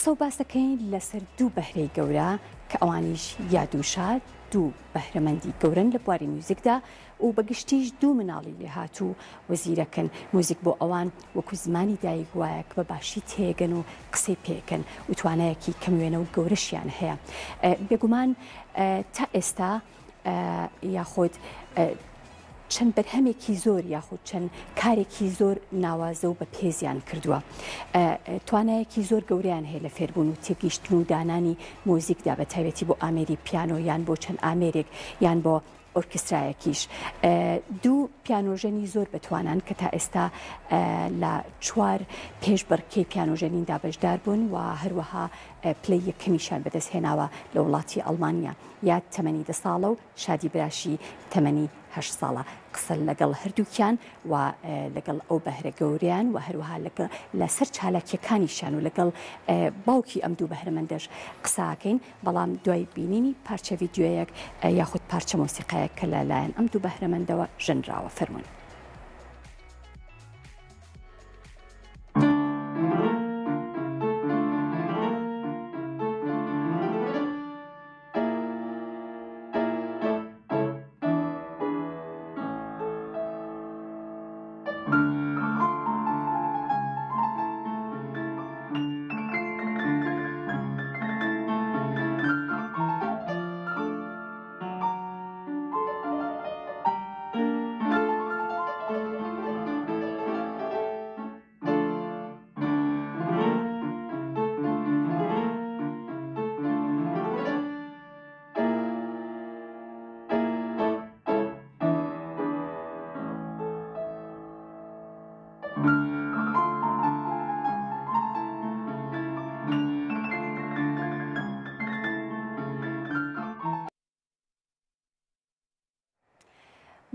قسە و باس دەکەین لەسەر دوو بەهرەی گەورە کە ئەوانیش یاد و شاد دوو بەهرەمەندی گەورن لە بواری میوزیکدا و بەگشتیش دوو مناڵی لێ هاتوو وەزیرەکەن موزیک بۆ ئەوان وەکو زمانی دایک وایە کە بە باشی تێگەن و قسەی پێکەن و توانایەکی کەموێنە و گەورەشیان هەیە بێگومان تا ئێستا یاخود چەند بەرهەمێکی زۆر یاخود چەند کارێکی زۆر ناوازە و بە پێزیان کردووە توانایەکی زۆر گەوریان هەیە لە فێربوون و تێگەیشتن و دانانی مۆزیکدا بە تایبەتی بۆ ئامێری پیانۆ یان بۆ چەند ئامێرێک یان بۆ ئۆرکسترایەکیش دوو پیانۆژەنی زۆر بەتوانان کە تا ئێستا لە 4 پێشبڕکێی پیانۆژەنیندا بەشدار بوون و هەروەها پلەی یەکەمیشان بەدەست هێناوە لە وڵاتی ئەڵمانیا یا تەمەنی 10 ساڵە و شادی براشی تەمەنی 8 ساڵە قسە لەگەڵ هەردووکیان و لەگەڵ ئەو بەهرە گەوریان و هەروەها لەسەر چالاکیەکانیشان و لەگەڵ باوکی ئەم دوو بەهرەمەندەش قساکەین بەڵام دوای بینینی پارچە ڤیدیۆیەک یاخود پارچە مۆسیقایەک کە لەلایەن ئەم دوو بەهرەمەندەوە ژەنراوە فەرموون.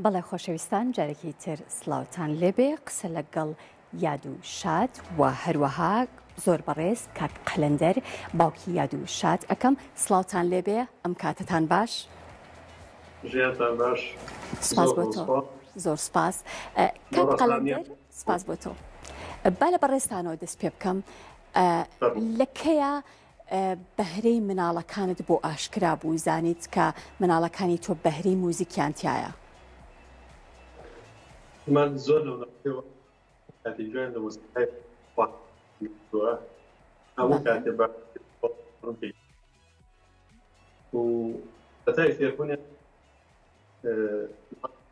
بەڵێ خۆشەویستان جارێکی تر سلااوتان لێبێ قسە لەگەڵ یاد و شاد و هەروەها زۆر بەڕێز کاک قەلەندەر باوکی یاد و شاد ئەەکەم سلااوتان لێبێ ئەم کاتتان باش سپاس بۆ تۆ زۆر سپاس کاک قەلەندەر سپاس بۆ تۆ با لە بەڕێستانەوە دەست پێ بکەم لەکەیە بەهرەی مناڵەکانت بۆ ئاشکرا بوو زانیت کە مناڵەکانی تۆ بەهرەی موزیکیان تایە من زۆر لەوە کاتێکگویان لە مۆسیقای هەموو کاتێ و بەتای فێربوونیان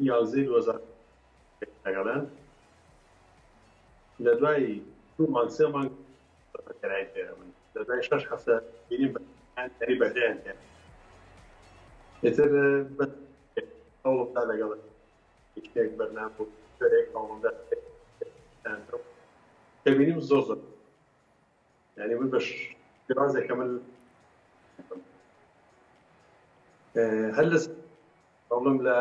یازدەی 2000 لەگەڵیان لە دوای 2 مانگ 3 مانگ کەرای فێرە من لە دوای 6 هەفتە بینیم بەری بەهرەیان هەیە ئێتر هەوڵمدا لەگەڵ شتێک بەرنامە بوو دەبینیم زۆر زۆر یعنی من بەش شێوازێکە من هەر لە ئەوڵم لە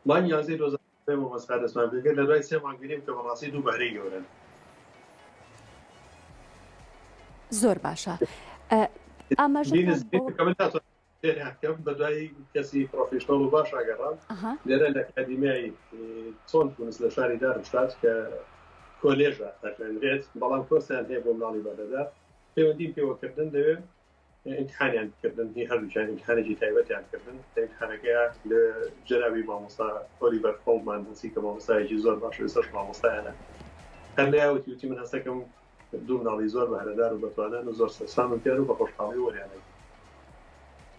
مانگ 11 2005 مەسخا دەستمان پێکرد لە دوای 3 مانگ بینیم کە بەڕاستی دوو بەهرەی گەورەن زۆر باشە بە دوای کەسی پرۆفیشنەڵ و باش ئاگەڕان لێرە لە ئەکادیمیای چۆن تونس لە شاری دارمشتات کە کۆلێژە دەخوێنرێت بەڵام کۆرسیان هەیە بۆ مناڵی بەدەدا پەیوەندیم پێوەکردن دەوێت ئیمتحانیان کردن هی هەردووچیان ئیمتحانێکی تایبەتیان کردن ئیمتحانەکەیە لە جەنابی مامۆستا ئۆلیڤەر فۆڵمان هەسی کە مامۆستایەکی زۆر باش ئێستاش مامۆستایانە هەر لایەوەتی وتی من هەستەکەم دوو مناڵی زۆر بەهرەدار و بەتوانان و زۆر سەرسامم کرد و بە خۆشحاڵی وەریانەی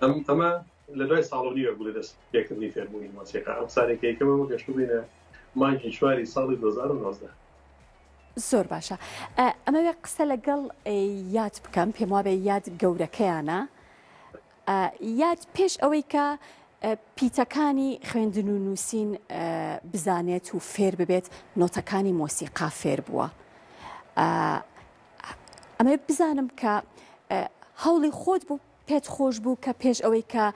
ئەمە لە دوای ساڵ و نیوە بوو لە دەست پێکردنی فێربوونی مۆسیقا ئەم سارێکی یەکەمەوە گەشتو بینە مانگی 4 ساڵی 2019 زۆر باشە ئەمەوێ قسە لەگەڵ یاد بکەم پێم وابێ یاد گەورەکەیانە یاد پێش ئەوەی کە پیتەکانی خوێندن و نووسین بزانێت و فێر ببێت نۆتەکانی مۆسیقا فێر بووە ئەمە بزانم کە هەوڵی خۆت بوو پێت خۆش بوو کە پێش ئەوەی کە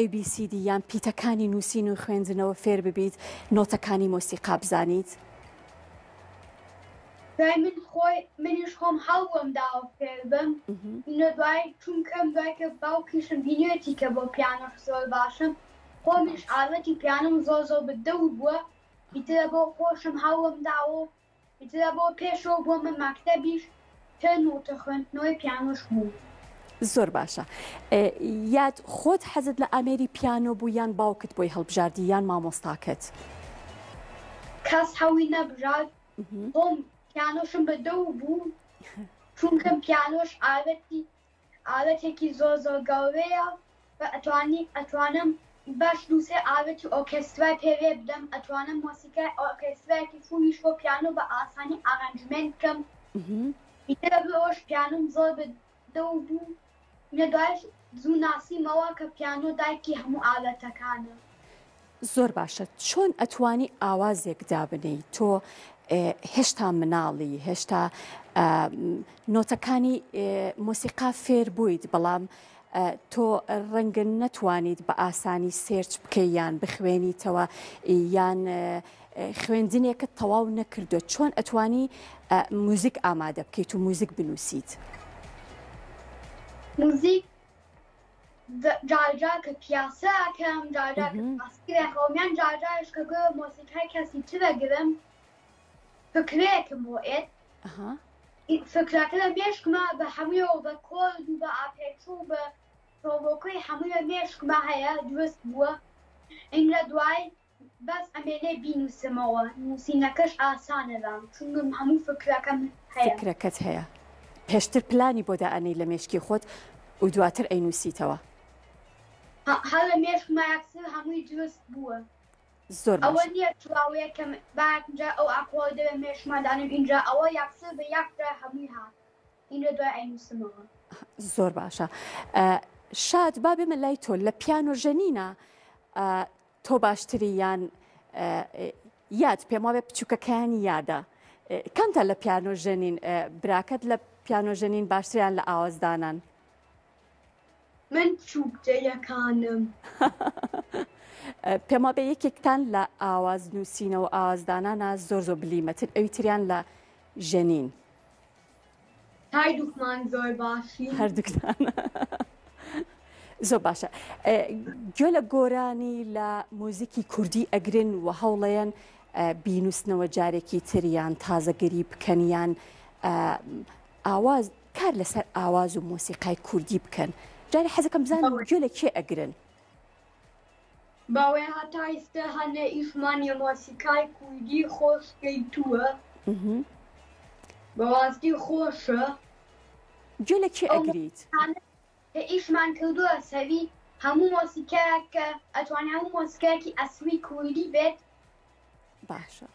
ABCD یان پیتەکانی نووسین و خوێندنەوە فێر ببیت نۆتەکانی مۆسیقا بزانیت دوای منیش خۆم هەڵوەم داوە فێر بم دوای چونکەم دوای کە باوکیشم بینێتی کە بۆ پیانۆش زۆر باشم خۆمیش ئاڵەتی پیانۆم زۆر زۆر بەدەور بووە ئیترە بۆ خۆشم هەڵوەم داوە ئیترە بۆ پێشەوە بۆ من مەکتەبیش کە نۆتە خوێندنەوەی پیانۆش بوو. زۆر باشە. یاد خۆت حەزت لە ئامێری پیانۆ بوو یان باوکت بۆی هەڵبژاردی یان مامۆستاکەت؟ کەس هەوی نەبژارد، خۆم پیانۆشم بەدەو بوو، چونکە پیانۆش ئاوەتێکی زۆر زۆر گەورەیە و ئەتوانم باش دووسێ ئاوەتی ئۆرکێسترای پێوێ بدەم، ئەتوانم مۆسیقای ئۆرکێسترایەکی فوریش بۆ پیانۆ بە ئاسانی ئارانجمنت بکەم. ئیتر بۆش پیانۆم زۆر بەدەو بوو، لە دوایش زوو ناسیمەوە کە پیانۆ دایکی هەموو ئاوەتەکانە. زۆر باشە. چۆن ئەتوانی ئاوازێک دابنەی؟ تۆ هێشتا مناڵی، هێشتا نۆتەکانی مۆسیقا فێر بوویت، بەڵام تۆ ڕەنگە نەتوانیت بە ئاسانی سێرچ بکەی یان بخوێنیتەوە یان خوێندنێکت تەواو نەکردو. چۆن ئەتوانی موزیک ئامادە بکەیت و موزیک بنووسیت؟ موزیک جارجار کە پیاسەکەم، جارجار کە ئاسکرێ خۆمیان، جارجارش کە گوێ مۆسیقای کەسی ترەگرم، فکرەیەکم بۆ ئێت، فکرەکە لە مێشکمە بە هەموویەوە بە کۆرد و بە ئاپێچ و بە ڕۆبۆکەی هەمووی لە مێشکمە هەیە، دروست بووە. ئین لە دوای بەس ئەمێنێ بینووسمەوە، نووسینەکەش ئاسانە بام، چونکە هەموو فکرەکەم هەیە. فکرەکەت هەیە، پێشتر پلانی بۆ دائەنەی لە مێشکی خۆت و دواتر ئەینووسیتەوە؟ هەر لە مێشکمە یەکسەر هەمووی دروست بووە. زۆر ئەوە نییە چواوەیە کە باینجا ئەو ئاکۆردە بە مێشمەدانم ئینجا ئەوە یەکسەر بە یەکدا هەمووی هات، ئینجا دوای ئەینووسمەوە. زۆر باشە. شاد با بێمە لای تۆ، لە پیانۆ ژەنینە تۆ باشتری یان یاد پێم وابێ بچووکەکانی یادە، کەمتە لە پیانۆ ژەنین؟ براکەت لە پیانۆ ژەنین باشتریان لە ئاوازدانان؟ من چووکتەیەکانم. پێم وابێ یەکێکتان لە ئاواز نووسینەوە ئاوازدانانە زۆر زۆر بلیمەتن، ئەوی تریان لە ژەنین؟ هەردووکمان زۆر باشین. هەردووکتان زۆر باشە. گوێ لە گۆرانی لە موزیکی کوردی ئەگرن و هەوڵەیەن بینووسنەوە جارێکی تریان تازەگەری بکەنیان ئاواز کار لەسەر ئاواز و مۆسیقای کوردی بکەن. جارێ حەزەکەم بزانم گوێ لە کێ ئەگرن؟ باوێ هەتا ئێستا هەنە ئیشمانی مۆسیقای کوردی خۆش گەیتووە، بەڕاستی خۆشە. گوێ لە کێ ئەگریت؟ کە ئیشمان کردووە سەوی هەموو مۆسیقایەک کە ئەتوانێت هەموو مۆسیقایەکی ئەسووی کوردی بێت. باشە.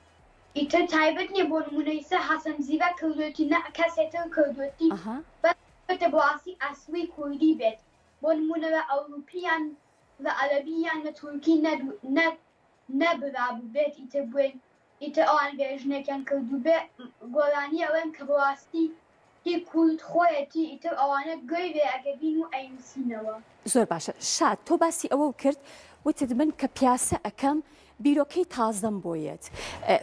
ئیتر تایبەت نییە بۆ نمونەیسە حەسەن زیڤە کردوێتی نە کەسێتر کردوێتی بەتە بۆ ئاسی ئەسووی کوردی بێت، بۆ نمونەوە ئەوروپیان لە عەرەبییان لە تورکی نەبرابوو بێت، ئیتر بوێن ئیتر ئەوان بێژنێکیان کردو بێ گۆرانی ئەوەن کە بەڕاستی تی کورد خۆیەتی، ئیتر ئەوانە گوێی بێ ئەگەبین و ئەینووسینەوە. زۆر باشە. شاد تۆ باسی ئەوە کرد وتت من کە پیاسە ئەەکەم بیرۆکەی تازەم بۆیەت،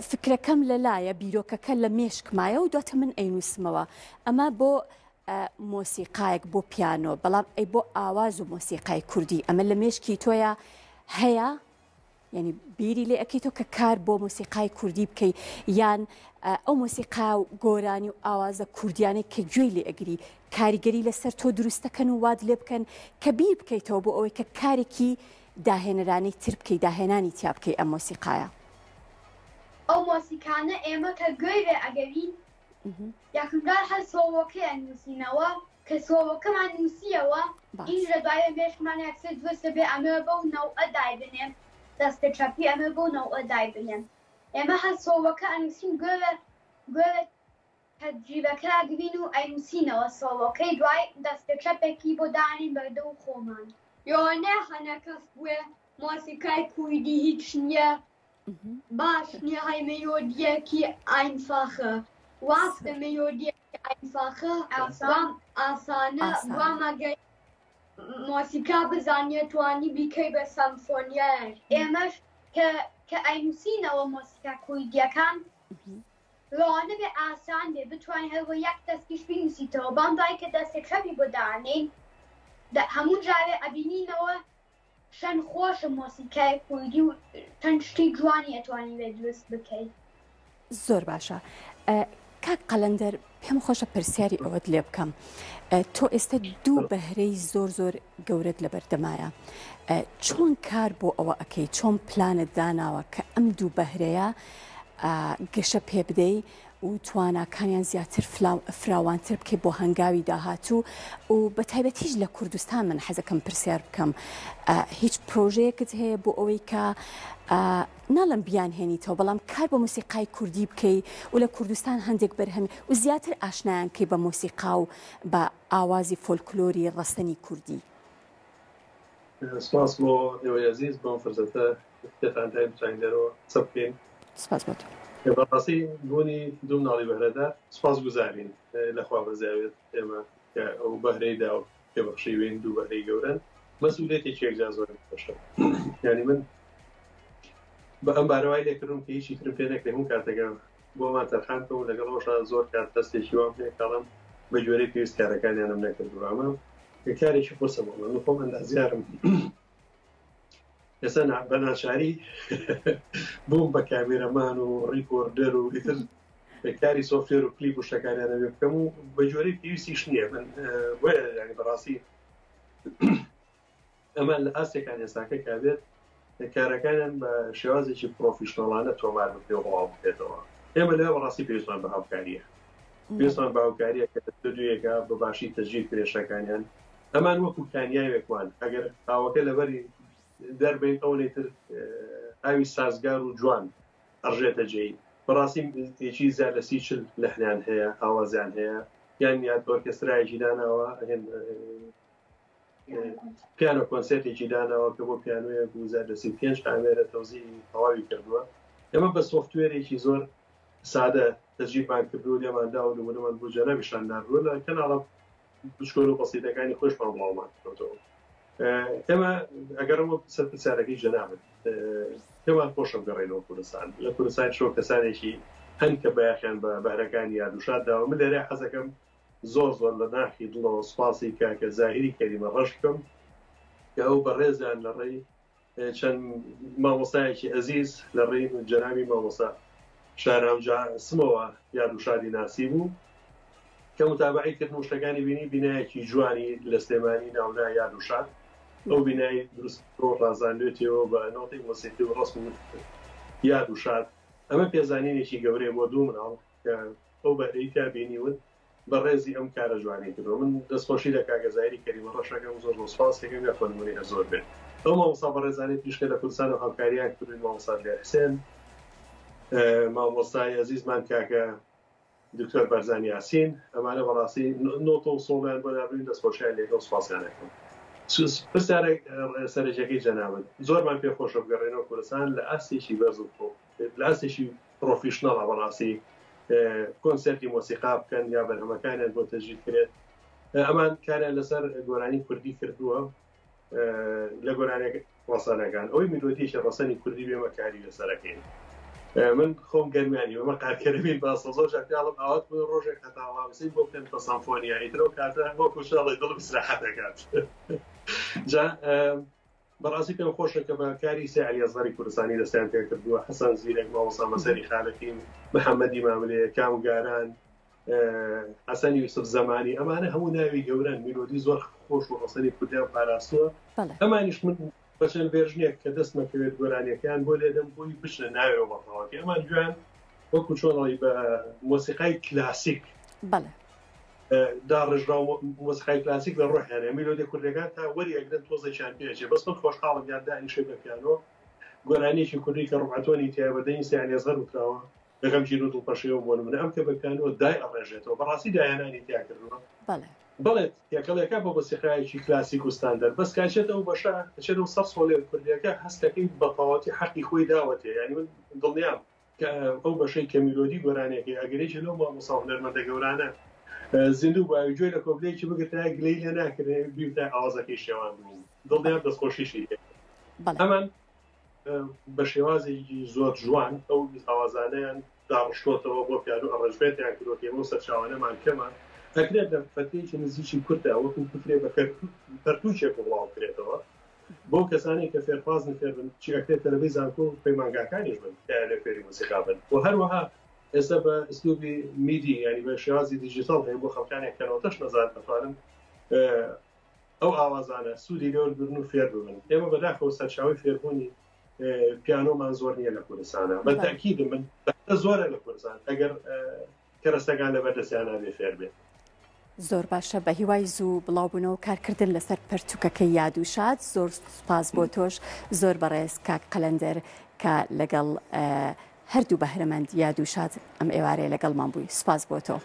فکرەکەم لەلایە بیرۆکەکە لە مێشکمایە و دواتە من ئەینووسمەوە. ئەمە بۆ مۆسیقایەک بۆ پیانۆ، بەڵام ئەی بۆ ئاواز و مۆسیقای کوردی ئەمە لە مێشکی تۆیە هەیە؟ یعنی بیری لێ ئەەکەیتەوە کە کار بۆ مۆسیقای کوردی بکەی یان ئەو مۆسیقا و گۆرانی و ئاوازە کوردیانەی کە گوێی لێ ئەگری کاریگەری لەسەر تۆ دروستەکەن و واد لێ بکەن کە بیر بکەیتەوە بۆ ئەوەی کە کارێکی داهێنەرانی تر بکەی، داهێنانی تیا بکەی ئەم مۆسیقایە؟ ئەو مۆسیقانە ئێمە کە گوێی لێ ئەگەوین یەکمجار هەر سۆڵۆکەیان نووسینەوە کە سۆڵۆکەمان نووسیەوە، ئینج لە دوایە مێشکمان یەکسەر دروستە بێ ئەمە بەو نەوعە دایبنێن، دەستە چەپی ئەمە بۆ نەوعە دایبنێن. ئێمە هەر سۆڵۆکە ئەنووسین گوێ تەجریبەکە ئەگرین و ئەینووسینەوە سۆڵۆکەی، دوای دەستە چەپێکی بۆ دانین بەردە و خۆمان. یۆنێ هەنە کەس بوێ مۆسیقای کوردی هیچ نییە باش نییە، هەی مێلۆدیەکی ئاینفاخە واستە مێلۆدیەکی ئاینفاخە ئاسانە وامەگەی مۆسیقا بزانیە توانی بیکەی بە سەمفۆنیای. ئێمەش کە ئەینووسینەوە مۆسیقا کوردیەکان ڕوانە بێ ئاسان بێ بتوانین هەروە یەک دەستکیش بینووسیتەوە، بەڵام دوای کە دەستێک شەپی بۆ دانین هەموو جارێ ئەبینینەوە شەن خۆشە مۆسیقای کوردی و چەند شتی جوانی ئەتوانی بێ دروست بکەیت. زۆر باشە. کاک قەلەندەر پێم خۆشە پرسیاری ئەوەت لێ بکەم تۆ ئێستا دوو بەهرەی زۆر زۆر گەورەت لە بەردەمایە چۆن کار بۆ ئەوە ئەەکەی چۆن پلانت داناوە کە ئەم دوو بەهرەیە گەشە پێ بدەی و تواناکانیان زیاتر فراوانتر بکەی بۆ هەنگاوی داهاتوو و بە تایبەتیش لە کوردستان من حەزەکەم پرسیار بکەم هیچ پرۆژەیەکت هەیە بۆ ئەوەی کە ناڵم بیان هێنیتەوە بەڵام کار بە موسیقای کوردی بکەی و لە کوردستان هەندێک بەرهەمی و زیاتر ئاشنایان کەی بە موسیقا و بە ئاوازی فۆلکلۆری ڕستنی کوردی. سپاس بۆ ئێوەی عەزیز بۆم فرسەتە پێتانتای بچانگەرەوە قسە بکەین. سپاس بۆ تۆ. بەڕاستی بوونی دوو مناڵی بەهرەدار سپاس گوزارین لەخوا بەزاوێت ئێمە کە ئەو بەهرەیدا و پێبەخشیوین دوو بەهرەی گەورەن مەسئولێتێکی یەکجا زۆر باشە. یعنی من بە ئەم بارەوای لێکردم کە هیچی ترم پێ نەکرێ هەموو کاتەکە بۆمان تەرخان کەم و لەگەڵ ئەوەشە زۆر کات دەستێکی وام پێ کاڵم بە جۆرەی پێویست کارەکانیانم نەکردووە ئەمە کارێکی خۆسە بۆ من خۆم ئەندازیارم ئێستا بە ناچاری بووم بە کامێرەمان و ڕیکۆردەر و ئیتر کاری سۆفتوێر و کلیپ و شتەکانیانە بێ بکەم و بە جۆرەی پێویستیش نییە من ینی بەڕاستی ئەمە لە ئاستێکان ئێستاکە کابێت کارەکانیان بە شێوازێکی پرۆفیشنەڵانە تۆمار بکرێ و بڵاو بکرێتەوە. ئێمە لەوێ بەڕاستی پێویستمان بە هاوکاریە پێویستمان بە هاوکاریە کە دوویەکە بە باشی تەجدید کرێشەکانیان ئەمان وەکو کانیاوێکوان ئەگەر ئاوەکە لەبەری دەربین ئەو لێتر ئاوی سازگار و جوان ئەڕژێتە جێی بەڕاستی هێچی زیاد لە 30-40 لەحنیان هەیە ئاوازیان هەیە یان یاد ئۆرکێسترایەکی داناوە پیانۆ کۆنسێرتێکی داناوە کە بۆ پیانۆیەک و زیاد لە 35 کامێرە تەوزیعی تەواوی کردووە. ئێمە بە سۆفتوێرێکی زۆر سادە تەجدیدمان کردو لێماندا و نمونەمان بۆ جەرەبیشان داڕوە لە کەناڵە بچکۆل و بەسیتەکانی خۆشمان بڵاومان کردەوە. ئێمە ئەگەرەوە سەر پرسیارەکەی جەنابەت پێمان خۆشە بگەڕێنەوە کوردستان لە کوردستان شۆ کەسانێکی هەن کە بەیاخیان بە بەهرەکانی یادوشاداوە من لێرە حەزەکەم زۆر زۆر لە ناخی دڵەوە سوپاسی کاکە زاهیری کەریمە ڕەش بکەم کە ئەو بەڕێزیان لە ڕێی چەند مامۆستایەکی عەزیز لە ڕێی جەنابی مامۆستا شارەمجا سمەوە یادوشادی ناسی بوو کە متابعی کردن شتەکانی بینی بینایەکی جوانی لە سلێمانی ناونای یادوشاد ئەو بینایی دروست ڕازاندوێتەوە بە نۆتەی مۆسیقی و ڕسم یادوشاد ئەمە پێزانینێکی گەورەیە بۆ دوو مناڵ کە ئەو بەهرەی تا بینیون بە ڕێزی ئەم کارە جوانی کردەوە. من دەستخۆشی لە کاکە زاهیری کەریمە ڕەشەکەم زۆر سوپاس دەکەم یا خۆنمونی زۆر بێت. ئەو مامۆستا بەڕێزانەی پیشکە لە کوردستان و هاوکاریان کردوین مامۆستا حسێن مامۆستای عەزیزمان کاکە دکتۆر بەرزانی یاسین ئەمانە بەڕاستی نۆتە و سۆڵیان بۆ دابرین دەستخۆشیان لێگەڵ سوپاسیانەکەم. پرسیارێک سەرەکیەکەی جەنابەت زۆرمان پێخۆشە بگەڕێنەوە کوردستان لە ئاستێکی بەرز و لە ئاستێکی پرۆفیشنەڵە بەڕاستی کۆنسەرتی مۆسیقا بکەن یا بەرهەمەکانیان بۆ تەجدید کرێت. ئەمان کاریان لەسەر گۆرانی کوردی کردووە لە گۆرانێک ڕەسەنەکان ئەوەی میلۆدیەکی ڕەسەنی کوردی بێمە کاری لەسەرەکەین. من خۆم گەرمیانی ئەمە قارکەرەبین باسە زۆر جاکیاڵم ئاوات بۆ ڕۆژێک هەتاوابسی بۆ بکەن بە سامفۆنیایی ترەوە کاتە بۆ کوشاڵی دڵ بسراحەت دەکات. جا بەڕاستی پێم خۆشە کە بە کاری سێ عەلیەزغەری کوردستانی دەستیان پێ کردووە حەسەن زیرەک مامۆستا مەسەری خالەقین محەممەدی ماملێ کامگاران حەسەنی یوسف زەمانی ئەمانە هەموو ناوی گەورەن میلۆدی زۆر خۆش و ڕەسەنی کوردیان پاراستووە. ئەمانیش من بەچەند بێژنێک کە دەستمەکەوێت گۆرانیەکان بۆ لێدەم بۆی بچنە ناوێەوە بەڕاوەکە ئەمان جوان وەکو چۆنڵی بە مۆسیقای کلاسیک داڕژرا مۆسیقای کلاسیک لە ڕۆحیانە میلۆدی کوردەکان تا وەریەکدەن تۆزێکیان پێچێ بەس من خۆشحاڵم یان دانیشە بە پیانۆ گۆرانیەکی کوردی کە ڕوعەتۆنی تیا بەدەنی سێ عەلیەزغەر وتراوە لەگەم ژیر و دڵپەشەوە بۆ نمونە ئەم کە بە پیانۆ دای ئەڕێژێتەوە بەڕاستی دایانانی تیا کردووە. بڵێت یەکەڵێکە بە مۆسیقایەکی کلاسیک و ستاندەر بەس کاچێت ئەو بەشە دەچێت و سەر سۆڵێ کوردیەکە هەستەکەی بەتەواوەتی حەقی خۆی داوەتێ یعنی من دڵنیام کە ئەو بەشەی کە میلۆدی گۆرانێکی ئەگەرێکی لەو مامۆستا هونەرمەندە گەورانە زیندوو بە گوێی لە کۆبلەیەکی بگرتە گلەی لێ ناکرێت بیوتە ئاوازەکەی شێوان بوو دڵنیام دەستخۆشیشی ئەمان بە شێوازێکی زۆر جوان ئەو ئاوازانەیان داڕشتۆتەوە بۆ پیانۆ ئەڕژبێتیان کردوەکەمە و سەرچاوانەمان کەمە ئەکرێت لە فترێکی نزیکی کورتدا وەکو کوفرێ بە پەرتوچێک بڵاو کرێتەوە بۆ کەسانی کە فێرخوازن فێربن چی ئەکرێت تەلەڤیزیۆن زانکۆ و پەیمانگاکانیش بن لە فێری مۆسیقا بن و هەروەها ئێستا بە ئەسلوبی میدی ینی بە شێوازی دیجیتال هەیە بۆ خەڵکانێک کەنەوەتەش نەزان دەتوانن ئەو ئاوازانە سوودی لێوەرگرن و فێر ببن. ئێمە بەداخەوە سەرچاوی فێربوونی پیانۆمان زۆر نییە لە کوردستانە بەتاکید من زۆرە لە کوردستان ئەگەر کەرەستەکان لە بەردەستیان نابێ فێر بێت. زۆر باشە بە هیوای زوو بڵاوبوونەوە کارکردن لەسەر پەرتوکەکەی یاد و شاد. زۆر سپاس بۆ تۆش، زۆر بەڕێز کاک قەلەندەر کە لەگەڵ هەردوو بەهرەمەند یاد و شاد ئەم ئێوارەیە لەگەڵمان بووی. سپاس بۆ تۆ.